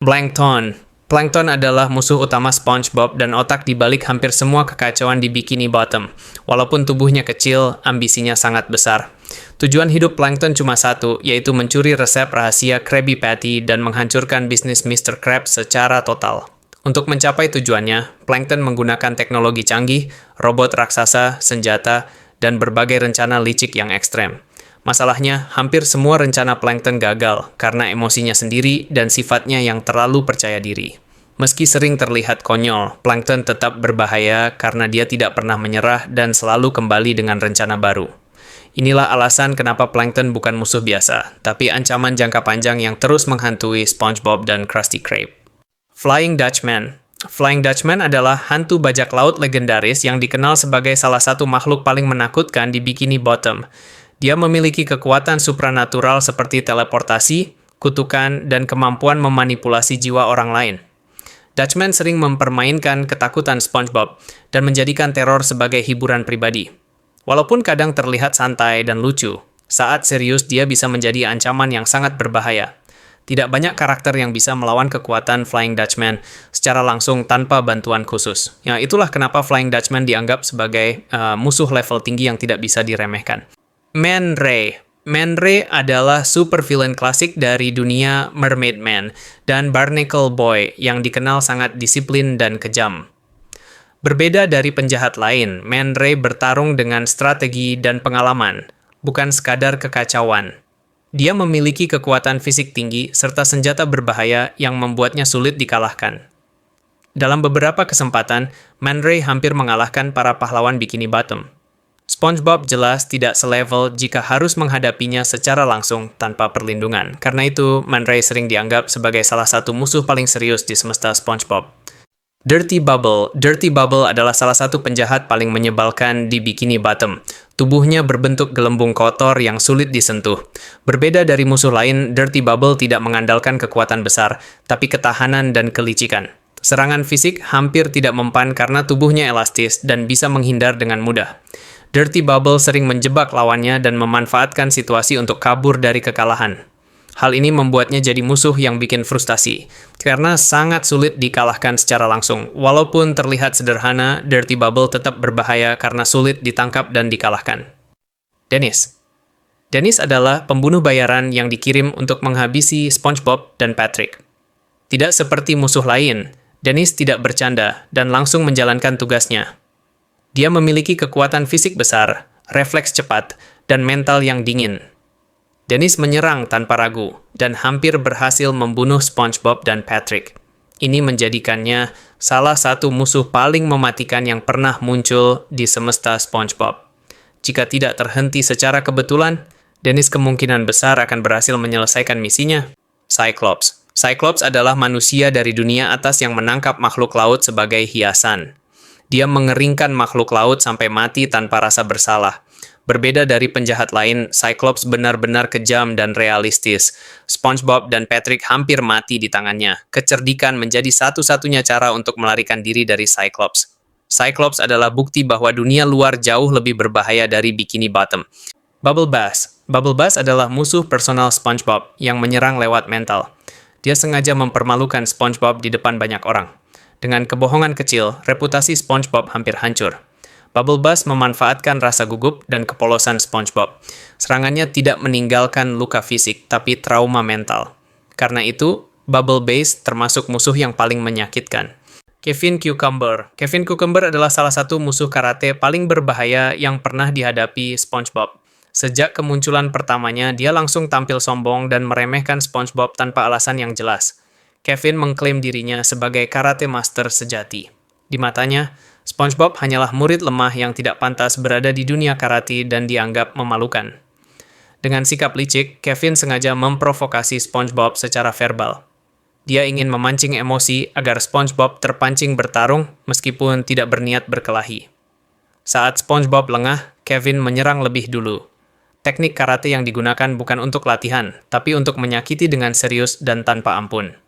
Plankton. Plankton adalah musuh utama SpongeBob dan otak di balik hampir semua kekacauan di Bikini Bottom. Walaupun tubuhnya kecil, ambisinya sangat besar. Tujuan hidup Plankton cuma satu, yaitu mencuri resep rahasia Krabby Patty dan menghancurkan bisnis Mr. Krabs secara total. Untuk mencapai tujuannya, Plankton menggunakan teknologi canggih, robot raksasa, senjata, dan berbagai rencana licik yang ekstrem. Masalahnya, hampir semua rencana Plankton gagal karena emosinya sendiri dan sifatnya yang terlalu percaya diri. Meski sering terlihat konyol, Plankton tetap berbahaya karena dia tidak pernah menyerah dan selalu kembali dengan rencana baru. Inilah alasan kenapa Plankton bukan musuh biasa, tapi ancaman jangka panjang yang terus menghantui SpongeBob dan Krusty Krab. Flying Dutchman. Flying Dutchman adalah hantu bajak laut legendaris yang dikenal sebagai salah satu makhluk paling menakutkan di Bikini Bottom. Dia memiliki kekuatan supranatural seperti teleportasi, kutukan, dan kemampuan memanipulasi jiwa orang lain. Dutchman sering mempermainkan ketakutan SpongeBob dan menjadikan teror sebagai hiburan pribadi. Walaupun kadang terlihat santai dan lucu, saat serius dia bisa menjadi ancaman yang sangat berbahaya. Tidak banyak karakter yang bisa melawan kekuatan Flying Dutchman secara langsung tanpa bantuan khusus. Ya, itulah kenapa Flying Dutchman dianggap sebagai musuh level tinggi yang tidak bisa diremehkan. Man Ray. Man Ray adalah supervillain klasik dari dunia Mermaid Man dan Barnacle Boy yang dikenal sangat disiplin dan kejam. Berbeda dari penjahat lain, Man Ray bertarung dengan strategi dan pengalaman, bukan sekadar kekacauan. Dia memiliki kekuatan fisik tinggi serta senjata berbahaya yang membuatnya sulit dikalahkan. Dalam beberapa kesempatan, Man Ray hampir mengalahkan para pahlawan Bikini Bottom. SpongeBob jelas tidak selevel jika harus menghadapinya secara langsung tanpa perlindungan. Karena itu, Man Ray sering dianggap sebagai salah satu musuh paling serius di semesta SpongeBob. Dirty Bubble. Dirty Bubble adalah salah satu penjahat paling menyebalkan di Bikini Bottom. Tubuhnya berbentuk gelembung kotor yang sulit disentuh. Berbeda dari musuh lain, Dirty Bubble tidak mengandalkan kekuatan besar, tapi ketahanan dan kelicikan. Serangan fisik hampir tidak mempan karena tubuhnya elastis dan bisa menghindar dengan mudah. Dirty Bubble sering menjebak lawannya dan memanfaatkan situasi untuk kabur dari kekalahan. Hal ini membuatnya jadi musuh yang bikin frustasi, karena sangat sulit dikalahkan secara langsung. Walaupun terlihat sederhana, Dirty Bubble tetap berbahaya karena sulit ditangkap dan dikalahkan. Dennis. Dennis adalah pembunuh bayaran yang dikirim untuk menghabisi SpongeBob dan Patrick. Tidak seperti musuh lain, Dennis tidak bercanda dan langsung menjalankan tugasnya. Dia memiliki kekuatan fisik besar, refleks cepat, dan mental yang dingin. Dennis menyerang tanpa ragu dan hampir berhasil membunuh SpongeBob dan Patrick. Ini menjadikannya salah satu musuh paling mematikan yang pernah muncul di semesta SpongeBob. Jika tidak terhenti secara kebetulan, Dennis kemungkinan besar akan berhasil menyelesaikan misinya. Cyclops. Cyclops adalah manusia dari dunia atas yang menangkap makhluk laut sebagai hiasan. Dia mengeringkan makhluk laut sampai mati tanpa rasa bersalah. Berbeda dari penjahat lain, Cyclops benar-benar kejam dan realistis. SpongeBob dan Patrick hampir mati di tangannya. Kecerdikan menjadi satu-satunya cara untuk melarikan diri dari Cyclops. Cyclops adalah bukti bahwa dunia luar jauh lebih berbahaya dari Bikini Bottom. Bubble Bass. Bubble Bass adalah musuh personal SpongeBob yang menyerang lewat mental. Dia sengaja mempermalukan SpongeBob di depan banyak orang. Dengan kebohongan kecil, reputasi SpongeBob hampir hancur. Bubble Bass memanfaatkan rasa gugup dan kepolosan SpongeBob. Serangannya tidak meninggalkan luka fisik, tapi trauma mental. Karena itu, Bubble Bass termasuk musuh yang paling menyakitkan. Kevin Cucumber. Kevin Cucumber adalah salah satu musuh karate paling berbahaya yang pernah dihadapi SpongeBob. Sejak kemunculan pertamanya, dia langsung tampil sombong dan meremehkan SpongeBob tanpa alasan yang jelas. Kevin mengklaim dirinya sebagai karate master sejati. Di matanya, SpongeBob hanyalah murid lemah yang tidak pantas berada di dunia karate dan dianggap memalukan. Dengan sikap licik, Kevin sengaja memprovokasi SpongeBob secara verbal. Dia ingin memancing emosi agar SpongeBob terpancing bertarung meskipun tidak berniat berkelahi. Saat SpongeBob lengah, Kevin menyerang lebih dulu. Teknik karate yang digunakan bukan untuk latihan, tapi untuk menyakiti dengan serius dan tanpa ampun.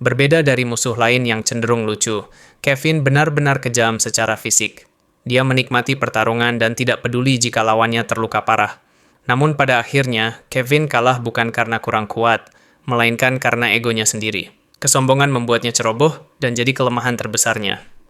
Berbeda dari musuh lain yang cenderung lucu, Kevin benar-benar kejam secara fisik. Dia menikmati pertarungan dan tidak peduli jika lawannya terluka parah. Namun pada akhirnya, Kevin kalah bukan karena kurang kuat, melainkan karena egonya sendiri. Kesombongan membuatnya ceroboh dan jadi kelemahan terbesarnya.